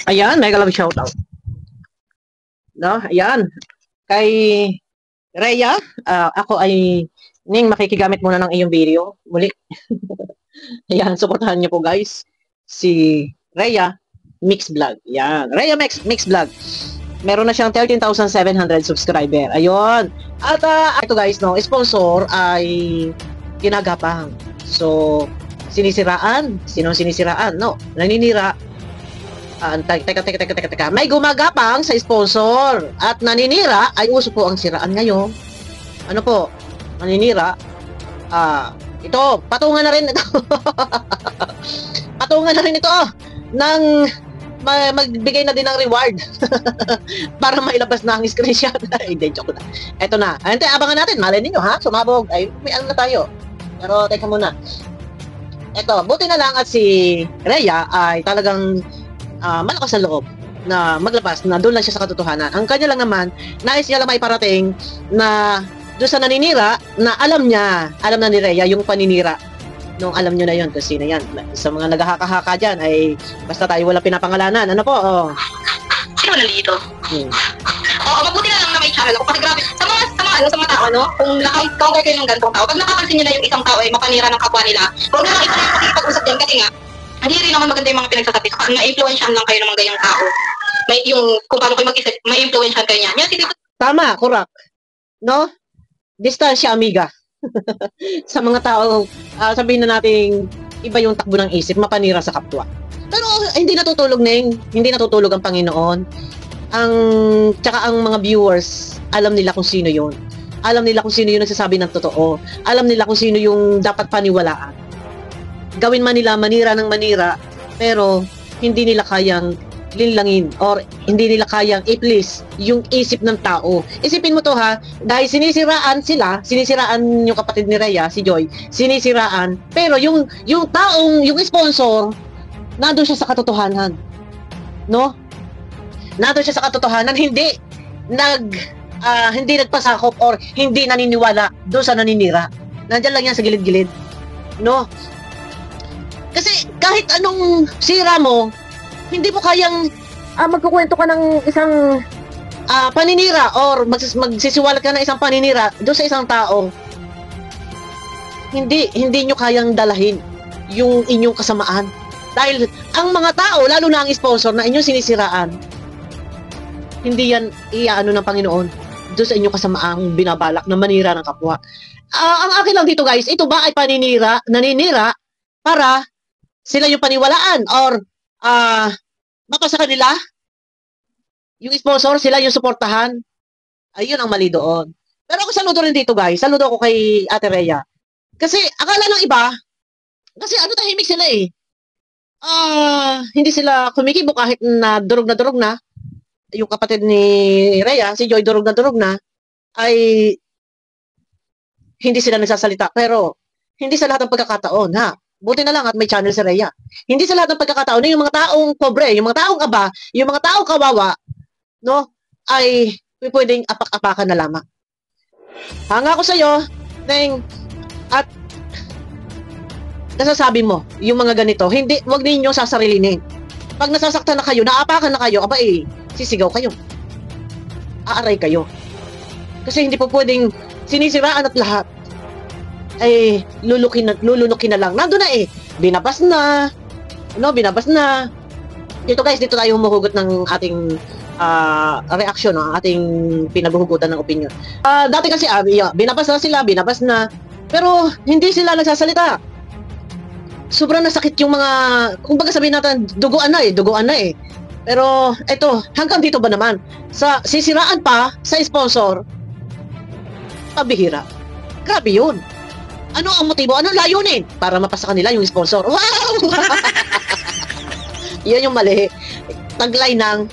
Ayan, mega love shoutout. No, ayan. Kay Rhea, ako ay makikigamit muna ng iyong video. Muli. Ayan, supportahan niyo po guys. Si Rhea Mix Vlog. Ayan, Rhea Mix Vlog. Meron na siyang 13,700 subscriber. Ayun. At ito guys, no, sponsor ay ginagapang. So, sinisiraan. Sino sinisiraan? No, naninira. Teka. May gumagapang sa sponsor at naninira ay uso po ang siraan ngayon. Ano po? Naninira. Ito, patungan na rin ito. Patungan na rin ito ng magbigay na din ng reward para mailabas na ang screenshot. Hindi, joke na. Eto na. Ante, abangan natin. Malay ninyo, ha? Sumabog. Ay, may ano na tayo. Pero, teka muna. Eto, buti na lang at si Rhea ay talagang malakas sa loob na maglabas na doon lang siya sa katotohanan. Ang kanya lang naman, nais niya lang maiparating na doon sa naninira, na alam na ni Rhea yung paninira. Nung alam nyo na yun kung sino yan. Sa mga naghahaka-haka dyan ay basta tayo walang pinapangalanan. Ano po? Sino nalito? Mabuti na lang na may channel ako. Kasi grabe, sa mga tao, no? Kung naka-encounter kayo ng ganitong tao, pag nakapansin nyo na yung isang tao ay mapanira ng kapwa nila, huwag na lang ito na yung pakipag-usap dyan kasi nga, hindi rin naman maganda yung mga pinagsasabi. Saka ma-influensyahan lang kayo ng mga ganyang tao. May yung, kung paano kayo mag-isip, ma-influensyahan kayo niya. Tama, correct. No? Distansya, amiga. Sa mga tao, sabihin na natin iba yung takbo ng isip, mapanira sa kapwa. Pero hindi natutulog hindi natutulog ang Panginoon. Tsaka ang mga viewers, alam nila kung sino yun. Alam nila kung sino yung nagsasabi ng totoo. Alam nila kung sino yung dapat paniwalaan. Gawin man nila manira ng manira, pero hindi nila kayang linlangin or hindi nila kayang i-please yung isip ng tao. Isipin mo to ha, dahil sinisiraan yung kapatid ni Rhea, si Joy, sinisiraan, pero yung sponsor, nandun siya sa katotohanan. No? Nandun siya sa katotohanan, hindi nagpasakop or hindi naniniwala doon sa naninira. Nandiyan lang yan sa gilid-gilid. No? Kasi kahit anong sira mo, hindi mo kayang magkukwento ka ng isang paninira or magsisiwalat ka ng isang paninira doon sa isang tao. Hindi nyo kayang dalahin yung inyong kasamaan. Dahil ang mga tao, lalo na ang sponsor na inyong sinisiraan, hindi yan iaano ng Panginoon doon sa inyong kasamaang binabalak na manira ng kapwa. Ang akin lang dito guys, ito ba ay naninira para sila yung paniwalaan or baka sa kanila yung sponsor, sila yung suportahan. Ayun ang mali doon. Pero ako saludo rin dito guys, saludo ako kay Ate Rhea. Kasi akala ng iba, kasi tahimik sila eh. Hindi sila kumikibo kahit na durog na yung kapatid ni Rhea, si Joy, durog na ay hindi sila nagsasalita. Pero hindi sa lahat ng pagkakataon ha. Buti na lang at may channel si Rhea. Hindi sa lahat ng pagkakataon, yung mga taong pobre, yung mga taong aba, yung mga taong kawawa, no, ay pwedeng apak-apakan na lamang. Hanga ko sa'yo, Neng, at nasasabi mo, yung mga ganito, wag ninyong sasarilinin. Pag nasasaktan na kayo, naapakan na kayo, sisigaw kayo. Aaray kayo. Kasi hindi po pwedeng sinisiraan at lahat ay lulunukin na lang. Nandun na eh. Binabas na. Dito guys, dito tayo humuhugot ng ating reaction, no? Ating pinaghuhugutan ng opinion. Dati kasi, binabas na. Pero, hindi sila nagsasalita. Sobrang nasakit yung mga, kumbaga sabihin natin, duguan na eh. Pero, eto, hanggang dito ba naman? Sisiraan pa sa sponsor, pabihira. Grabe yun. Ano ang motibo? Ano layunin? Para mapasa kanila yung sponsor. Wow! Yan yung mali. Taglay ng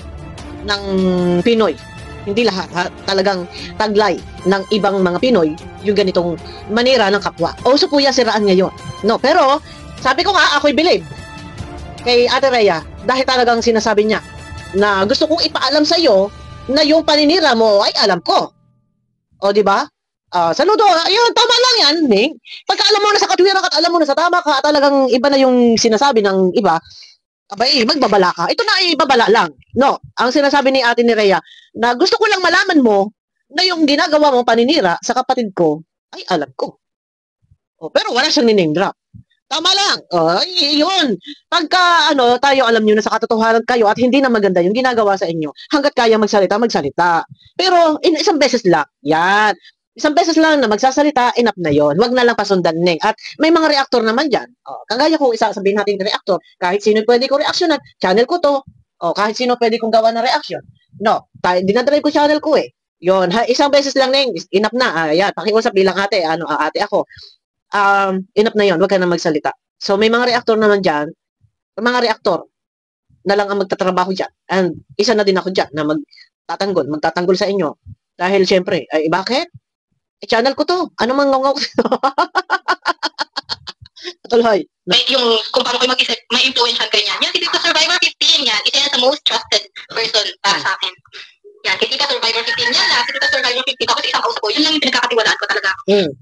Pinoy. Hindi lahat. Ha? Talagang taglay ng ibang mga Pinoy yung ganitong manira ng kapwa. Uso po yan siraan ngayon. No, pero sabi ko nga, ako'y believe kay Ate Rhea dahil talagang sinasabi niya na gusto kong ipaalam sa iyo na yung paninira mo ay alam ko. O, di ba? Saludo, ayun, tama lang yan, Ning. Pagka alam mo na sa katwiran ka at alam mo na sa tama ka, talagang iba na yung sinasabi ng iba, Abay, magbabala ka. Ito na ay babala lang. No, ang sinasabi ni Ate ni Rhea, na gusto ko lang malaman mo na yung ginagawa mo paninira sa kapatid ko, ay alam ko. Oh, pero wala siyang niname drop. Tama lang. Oh, yun. Pagka tayo alam niyo na sa katotohanan kayo at hindi na maganda yung ginagawa sa inyo, hangga't kaya magsalita, magsalita. Pero isang beses lang. Yan. Isang beses lang na magsasalita, enough na yon. Wag na lang pasundan ning. At may mga reactor naman diyan. Oh, kagaya kung sabihin natin reactor, kahit sino pwede ko reaksyonan, channel ko to. Oh, kahit sino pwede kong gawa ng reaction. No, dinadrive ko channel ko eh. Yon, isang beses lang ning, enough na. Ayan, pakiusap bilang ate, ate ako. Enough na yon, wag ka na magsalita. So may mga reactor naman diyan, mga reactor na lang ang magtatrabaho diyan. And isa na din ako diyan na magtatanggol sa inyo. Dahil syempre, ay bakit? Channel ko to. Ano man ngongaw ko. Tuloy. Yung kung paano kayo mag-isip, may influensyan kayo niyan. Yan, si Tita Survivor 15 yan. Isa yan sa most trusted person para sa akin. Yan, si Tita Survivor 15 yan na. Si Tita Survivor 15 ako sa isang kausap ko. Yun lang yung pinagkakatiwalaan ko talaga.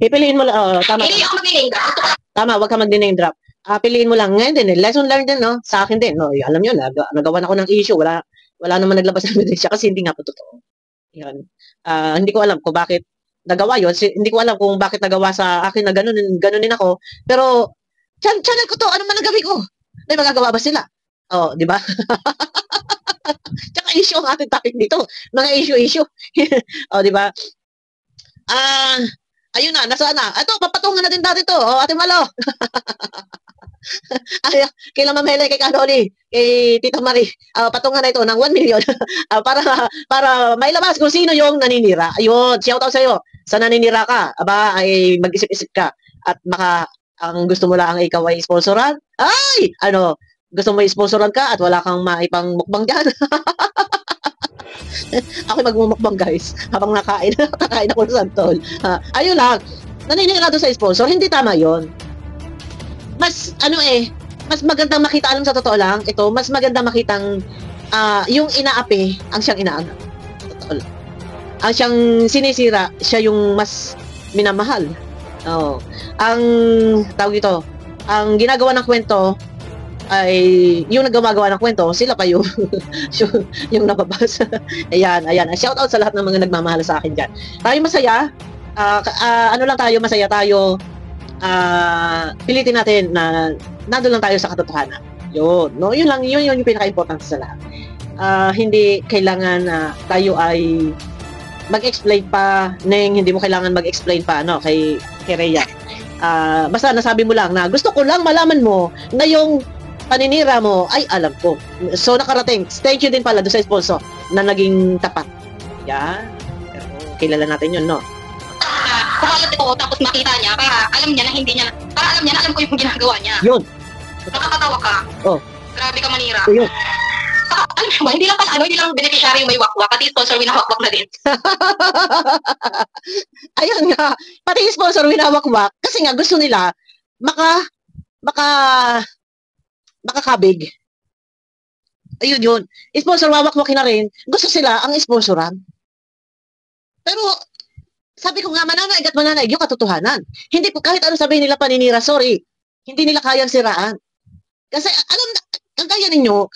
Pipiliin mo lang. Tama. Hindi ako mag-name drop. Tama, wag ka mag-name drop. Piliin mo lang. Ngayon din, lesson learned din, no? Sa akin din, no? Alam nyo, nagawa ako ng issue. Wala naman naglabas ng ebidensya kasi hindi nga po totoo. Yan. Hindi ko alam kung bakit nagawa yun. Hindi ko alam kung bakit nagawa sa akin na ganunin ako. Pero, channel ko to. Ano man ang gawin ko? May magagawa ba sila? Oh, di ba? Tsaka issue ang ating topic dito. Mga issue. Oh, di ba? Ayun na, nasaan na? Ito, papatungan na din dati to. Oh, Ate Malo. Ay, kay Ma'am Helen, kay Kanoli, kay Tita Marie, patungan na ito ng 1 million para mailabas kung sino yung naninira. Ayun, shout out sa iyo. Sa naninira ka, ay mag-isip-isip ka at baka ang gusto mo lang ikaw ay sponsoran. Ay, gusto mo i-sponsoran ka at wala kang maipang mukbang diyan. Ako magmumukbang guys habang nakain ako ng santol. Ayun lang. Naninira doon sa sponsor, hindi tama 'yon. Mas mas magandang makita, alam sa totoo lang, ito, mas magandang makitang yung inaapi ang siyang inaanap. Totoo lang. Ang siyang sinisira, siya yung mas minamahal. Oh. Ang tawag ito, ang ginagawa ng kwento ay yung naggagawa ng kwento, sila pa yung yung nababasa. Ayan. Shout out sa lahat ng mga nagmamahal sa akin diyan. Tayo masaya. Masaya tayo. Pilitin natin na nandun lang tayo sa katotohanan. Yun yung pinaka-importante sa lahat. Hindi kailangan na tayo ay mag-explain pa, hindi mo kailangan mag-explain pa kay Rhea. Basta nasabi mo lang na gusto ko lang malaman mo na yung paninira mo ay alam ko. So nakarating. Thank you din pala doon sa sponsor na naging tapat. Yan. Kilala natin yun, no? Kumalat ito tapos makita niya para alam niya na hindi niya, para alam niya na alam ko yung ginagawa niya. Yun. Nakakatawa ka. Oh. Grabe ka manira. Yun. Alam mo ba, hindi lang beneficiary yung may wakwak, pati sponsor winawakwak na din. Ayun nga. Pati sponsor winawakwak kasi nga gusto nila makakabig. Ayun yun. Sponsor wawakwakin na rin. Gusto sila ang sponsoran. Pero sabi ko nga, mananaig yung katotohanan. Hindi po, kahit ano sabihin nila paninira, sorry, hindi nila kayang siraan. Kasi, ang kaya ninyo,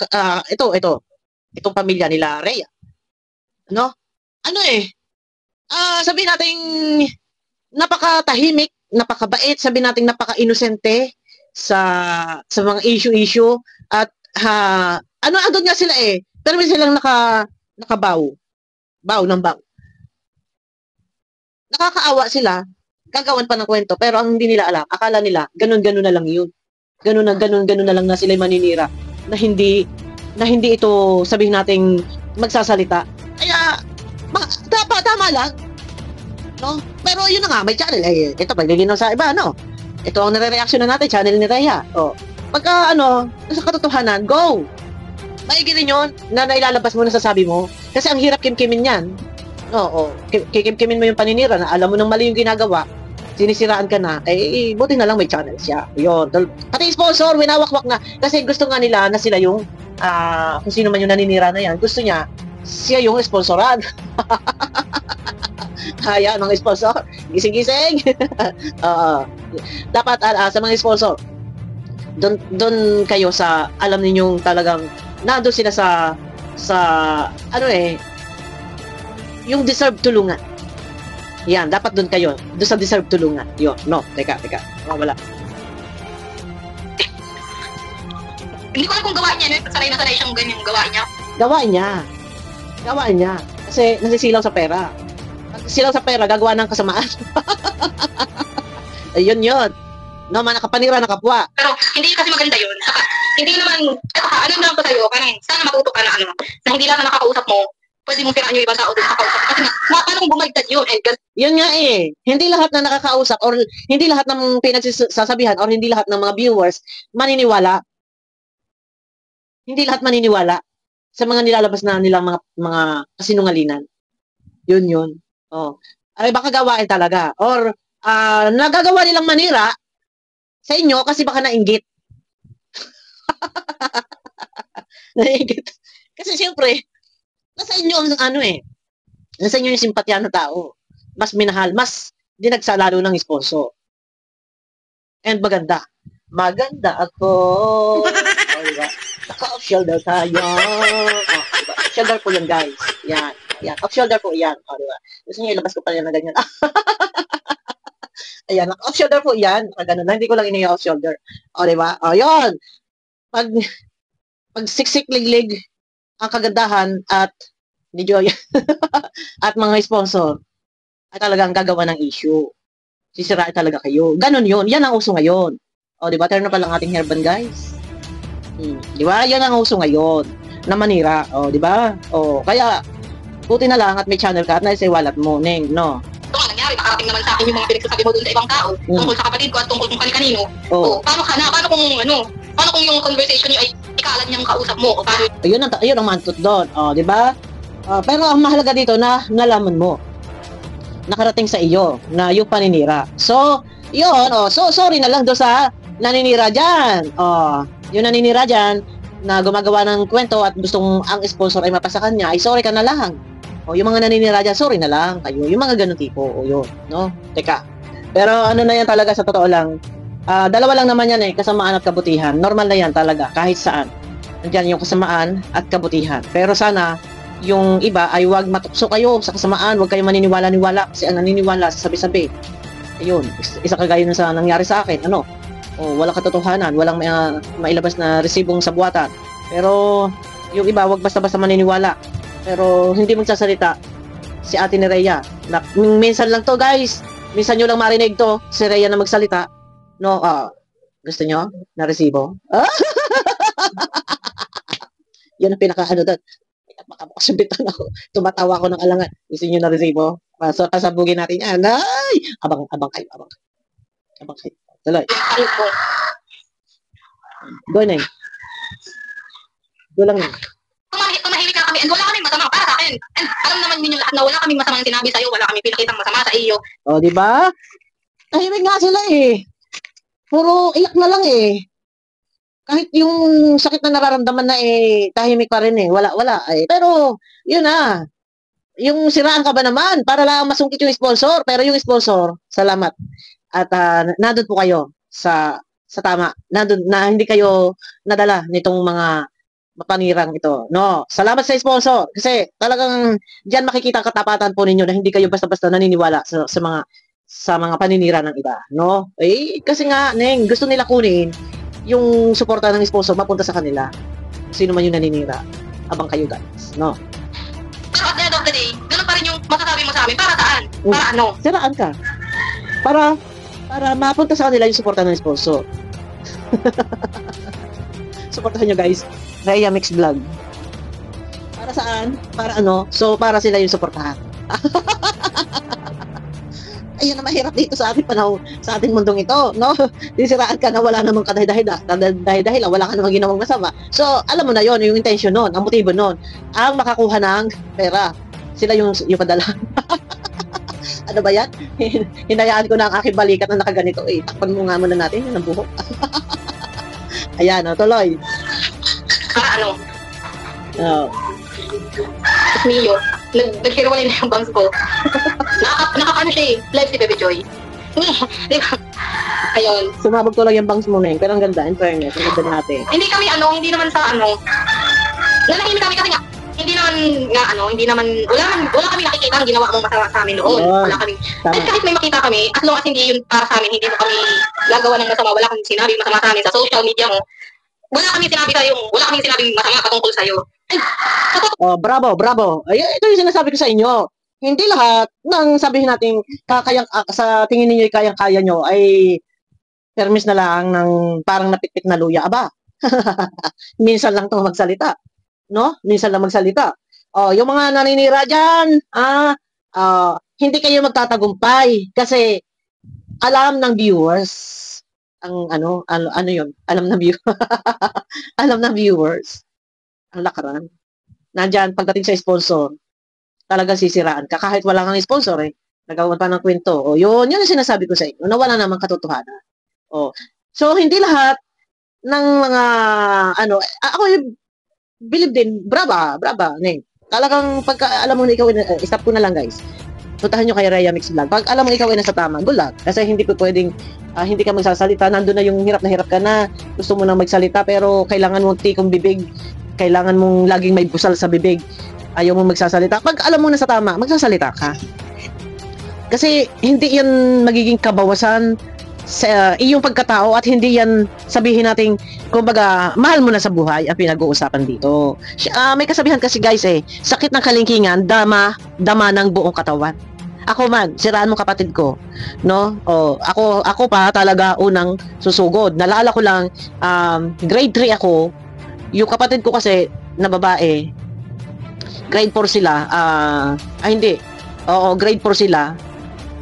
itong pamilya nila, Rhea. No? Sabihin natin, napakatahimik, napakabait, sabihin natin napaka-inosente sa mga issue, at, andun nga sila pero may silang nakabaw. Baw ng baw. Nakakaawa sila, gagawan pa ng kwento, pero ang hindi nila alam, akala nila, ganun-ganun na lang yun. Ganun na lang na sila maninira, na hindi ito, sabihin nating magsasalita. Kaya, tama lang. No? Pero yun na nga, may channel. Ito, paglilinaw sa iba, no? Ito ang nare-reaction na natin, channel ni Rhea. Pagka, sa katotohanan, go! Maigi rin yun, na nailalabas mo na sasabi mo. Kasi ang hirap kimkimin yan. Oo. Kikimkimin mo yung paninira na alam mo nang mali yung ginagawa, sinisiraan ka na, buti na lang may channel siya. Yun. Pati sponsor, winawakwak na. Kasi gusto nga nila na sila yung, kung sino man yung naninira na yan, gusto niya, siya yung sponsoran. Ayan, mga sponsor, gising-gising. Dapat, sa mga sponsor, Doon kayo sa, alam ninyong talagang, nandun sila sa, ano yung deserve tulungan. Yan, dapat doon kayo. Doon sa deserve tulungan. Yun, no, teka. Wala. Hindi ko alam kung gawain niya, no? Sanay na sanay siyang ganyan gawain niya. Gawain niya. Kasi nasisilaw sa pera. Pag silaw sa pera, gagawa ng kasamaan. Ayun yun. No, nakapanira na kapwa. Pero hindi kasi maganda yun. Saka, hindi naman, ano lang ko sa'yo, parang sana matuto ka na na hindi lang na nakakausap mo, pwede mong siraan yung ibang tao doon nakakausap. Kasi paano kung bumagtad yun? Yun nga hindi lahat na nakakausap or hindi lahat ng pinagsasabihan or hindi lahat ng mga viewers maniniwala. Hindi lahat maniniwala sa mga nilalabas na nilang mga kasinungalingan. Yun. Oh. Ay baka gawain talaga or nagagawa nilang manira sa inyo kasi baka nainggit. Nainggit. Kasi siyempre, nasa inyo ang nasa inyo yung simpatya ng tao. Mas minahal, mas dinagsalalo ng sponsor. And maganda. Maganda ako. O, diba? Naka-off-shoulder tayo. Diba? Off-shoulder po yan, guys. Yan. Off-shoulder po yan. O, diba? Gusto nyo ilabas ko pa yan na ganyan. Ayan, off-shoulder po yan. Ganun na, hindi ko lang ini-off-shoulder. O, diba? O, yun. Pag siksik liglig ang kagandahan at ni Joy at mga sponsor ay talagang gagawa ng issue. Sisirain talaga kayo. Ganun yun. Yan ang uso ngayon. O, diba? Turn na palang ating hairband, guys. Diba? Yan ang uso ngayon. Na manira. O, diba? O, kaya, buti na lang at may channel ka at naisiwalat mo, Neng, no? Ito nga nangyari, nakarating naman sa akin yung mga pinagsasabi mo doon sa ibang tao, tungkol sa kapatid ko at tungkol kung kanino. O, paano ka na? Paano kung yung conversation nyo ay ikalat niyang kausap mo? O, paano? Ayun ang mantot doon. O, diba? Pero ang mahalaga dito na nalaman mo. Nakarating sa iyo na yung paninira. So, yun, so sorry na lang do sa naninira dyan. Yung naninira dyan na gumagawa ng kwento at gustong ang sponsor ay mapasa kanya, ay sorry ka na lang. Yung mga naninira dyan, sorry na lang kayo. Yung mga ganun tipo, yun, no? Teka. Pero ano na yan talaga sa totoo lang, dalawa lang naman yan kasamaan at kabutihan. Normal na yan talaga, kahit saan. Nandiyan yung kasamaan at kabutihan. Pero sana, yung iba ay wag matukso kayo sa kasamaan, wag kayo maniniwala-niwala kasi ang naniniwala sa sabi-sabi. Ayun, isa kagaya na sa nangyari sa akin, walang katotohanan, walang mailabas na resibong sa buwatan. Pero yung iba wag basta-basta maniniwala. Pero hindi magsasalita si Ate ni Rhea. Minsan lang to, guys. Minsan nyo lang marinig to, si Rhea na magsalita. No, gusto nyo na resibo? Yun ang pinaka-ano doon. Makapakasabitan ako. Tumatawa ako ng alangan. Gusto nyo na resibo? So, kasabugin natin yan. Ay! Abang kayo. Tuloy. Go na Go lang yun. Tumahimik na kami. And wala kaming masama para sa akin. And alam naman ninyo lahat na wala kaming masamang sinabi sa'yo. Wala kaming pinakitang masama sa iyo. O, di ba? Tahimik nga sila Puro iyak na lang Kahit yung sakit na nararamdaman na tahimik pa rin Wala Pero, yun yung siraan ka ba naman para lang masungkit yung sponsor. Pero yung sponsor, salamat. At nandun po kayo sa tama. Nandun na hindi kayo nadala nitong mga mapanirang ito. No, salamat sa sponsor. Kasi talagang diyan makikita ang katapatan po ninyo na hindi kayo basta-basta naniniwala sa mga paninira ng iba. No? Kasi nga, Neng, gusto nila kunin yung suporta ng sponsor mapunta sa kanila. Sino man yung naninira. Abang kayo, guys. No? Pero at the end of the day, ganun pa rin yung masasabi mo sa amin. Para saan? Para ano? Siraan ka. Para mapunta sa kanila yung suporta ng sponsor. Suportahan nyo, guys. Rhea Mix Vlog. Para saan? Para ano? So, para sila yung suportahan. Ayun na mahirap dito sa ating panahon, sa ating mundong ito, no? Disiraan ka na wala namang kadahil-dahil, wala ka namang ginawang masama. So, alam mo na yon yung intention nun, ang motibo nun, ang makakuha ng pera. Sila yung padala. Ano ba yan? Hinayaan ko na ang aking balikat na nakaganito. Takpan mo nga muna natin yun ang buhok. Ayan, tuloy. Para ano? Mio, naghirawalay na yung bangs ko. Nakakano siya live si Baby Joy. Di ba? Ayun. Sumabog ko lang yung bangs mo, Neng. Pero ang ganda, in fairness. Ang ganda natin. Hindi kami hindi naman sa nanahimik kami kasi nga, hindi naman, wala kami nakikita ang ginawa mong masama sa amin noon. Yun. Wala kami. Tama. At kahit may makita kami, as long as hindi yun para sa amin, hindi mo kami gagawa ng masama, wala kang sinabi masama sa amin sa social media mo, wala kaming sinabing masama patungkol sa'yo. Oh, bravo, bravo. Ay, ito yung sinasabi ko sa inyo. Hindi lahat ng sabihin natin sa tingin niyo kayang-kaya nyo ay permis na lang ng parang napitpit na luya. Aba, minsan lang to magsalita. No? Minsan lang magsalita. Oh, yung mga naninira dyan, hindi kayo magtatagumpay kasi alam ng viewers ang ano yun, alam ng viewers. Alam ng viewers ang lakaran. Nandyan, pagdating sa sponsor, talagang sisiraan ka. Kahit wala kang sponsor, nagawa pa ng kwento. O, yun ang sinasabi ko sa inyo, na wala namang katotohanan. O, so, hindi lahat ng mga, ako believe din, brava, Neng. Talagang, pagka alam mo na ikaw, stop ko na lang, guys. Puntahan nyo kay Rhea Mix Vlog. Pag alam mo ikaw ay nasa tama, good luck. Kasi hindi po pwedeng, hindi ka magsasalita. Nandun na yung hirap na hirap ka na. Gusto mo nang magsalita, pero kailangan mong tikong bibig. Kailangan mong laging may busal sa bibig. Ayaw mong magsasalita. Pag alam mo na sa tama, magsasalita ka. Kasi hindi yan magiging kabawasan sa iyong pagkatao at hindi yan sabihin nating, kumbaga, mahal mo na sa buhay ang pinag-uusapan dito. May kasabihan kasi guys sakit ng kalingkingan, dama ng buong katawan. Ako man, siraan mo kapatid ko, no? Ako pa talaga unang susugod. Nalala ko lang, grade 3 ako. Yung kapatid ko kasi na babae, grade 4 sila. Hindi. Oo, grade 4 sila.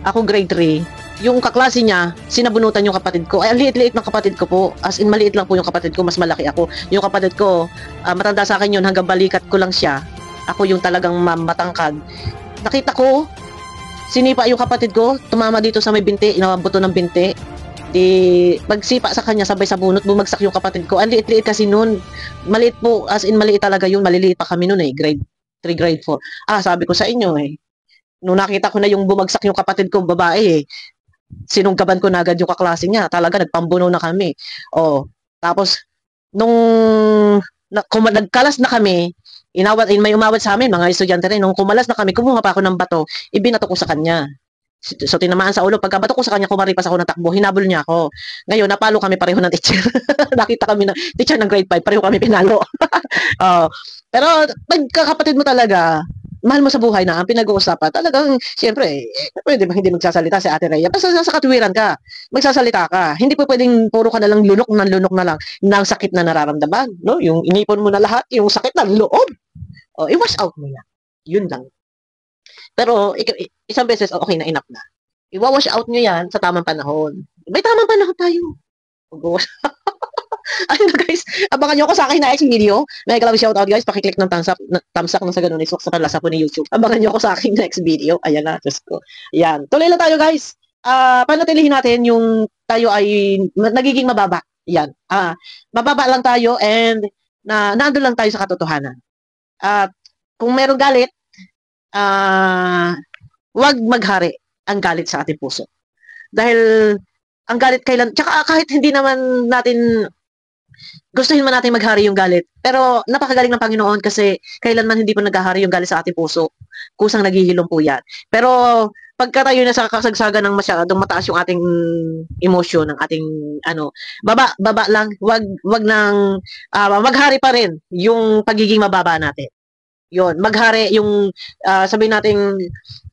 Ako grade 3. Yung kaklase niya, sinabunutan yung kapatid ko. Ay, ang liit-liit ng kapatid ko po. As in, maliit lang po yung kapatid ko. Mas malaki ako. Yung kapatid ko, matanda sa akin yun. Hanggang balikat ko lang siya. Ako yung talagang matangkad. Nakita ko, sinipa yung kapatid ko. Tumama dito sa may binti. Inabuto ng binti. Di, pagsipa sa kanya, sabay sa bunot, bumagsak yung kapatid ko. Ang liit-liit kasi nun. Maliit po. As in, maliit talaga yun. Maliliit pa kami nun grade 3, grade 4. Sabi ko sa inyo nung nakita ko na yung bumagsak yung kapatid ko, babae sinunggaban ko na agad yung kaklase niya. Talaga, nagpambuno na kami. Tapos, nung nagkalas na kami, may umawat sa amin, mga estudyante rin. Nung kumalas na kami, kumuha pa ako ng bato, ibinato ko sa kanya. So, tinamaan sa ulo. Pagkabato ko sa kanya, kumaripas ako ng takbo, hinabol niya ako. Ngayon, napalo kami pareho ng teacher. Nakita kami ng teacher ng grade 5, pareho kami pinalo. Pero, pagkakapatid mo talaga, mahal mo sa buhay na ang pinag-uusapan, talagang, siyempre, pwede ba hindi magsasalita si Ate Rhea? Basta sa katuwiran ka, magsasalita ka. Hindi po pwedeng puro ka na lang lunok na lang ng sakit na nararamdaman. No? Yung inipon mo na lahat, yung sakit ng loob. I-wash out mo yan. Yun lang. Pero, isang beses, okay na, enough na. I-wash out nyo yan sa tamang panahon. May tamang panahon tayo. Ayun na guys, abangan nyo ako sa akin na next video. Mega love shoutout guys, pakiclick ng thumbs up nang sa ganun, isok sa kalasa po ni YouTube. Abangan nyo ako sa aking next video. Ayan na, Diyos ko. Ayan, tuloy lang tayo guys. Panatilihin natin yung tayo ay nagiging mababa. Ayan, mababa lang tayo and nandun lang tayo sa katotohanan. At kung meron galit, wag maghari ang galit sa ating puso. Dahil ang galit tsaka kahit hindi naman natin gustuhin man natin maghari yung galit. Pero napakagaling ng Panginoon kasi kailanman hindi po naghahari yung galit sa ating puso. Kusang naghihilom po yan. Pero pagka tayo na sa kasagsagan ng masyadong mataas yung ating emosyon, ng ating baba lang, wag nang maghari pa rin yung pagiging mababa natin. Yun, maghari yung sabihin natin,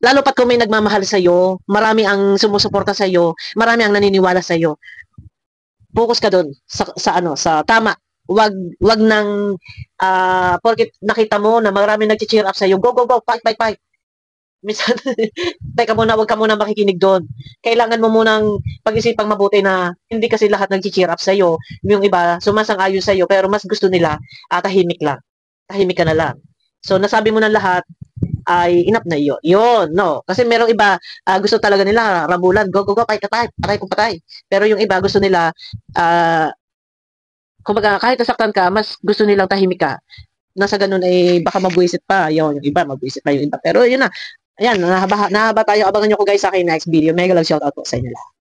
lalo pat kung may nagmamahal sa iyo, marami ang sumusuporta sa iyo, marami ang naniniwala sa iyo. Focus ka doon sa tama. Wag nang porket nakita mo na marami nagche-cheer up sa iyo, go, fight. Minsan, teka muna, wag ka muna makikinig doon. Kailangan mo munang pag-isipang mabuti na hindi kasi lahat nagche-cheer up sa iyo. Yung iba, sumasang-ayon sa iyo, pero mas gusto nila tahimik lang. Tahimik ka na lang. So, nasabi mo na lahat, ay enough na yun. Yun, no. Kasi merong iba, gusto talaga nila, rabulan, go, fight, patay kung patay. Pero yung iba, gusto nila, kumbaga, kahit nasaktan ka, mas gusto nilang tahimik ka. Nasa ganun baka mabuisit pa. Yun, yung iba, mabuisit pa yung iba. Pero yun na. Ayan, nahaba tayo. Abangan nyo ko guys sa akin next video. Mega love shoutout po sa inyo lahat.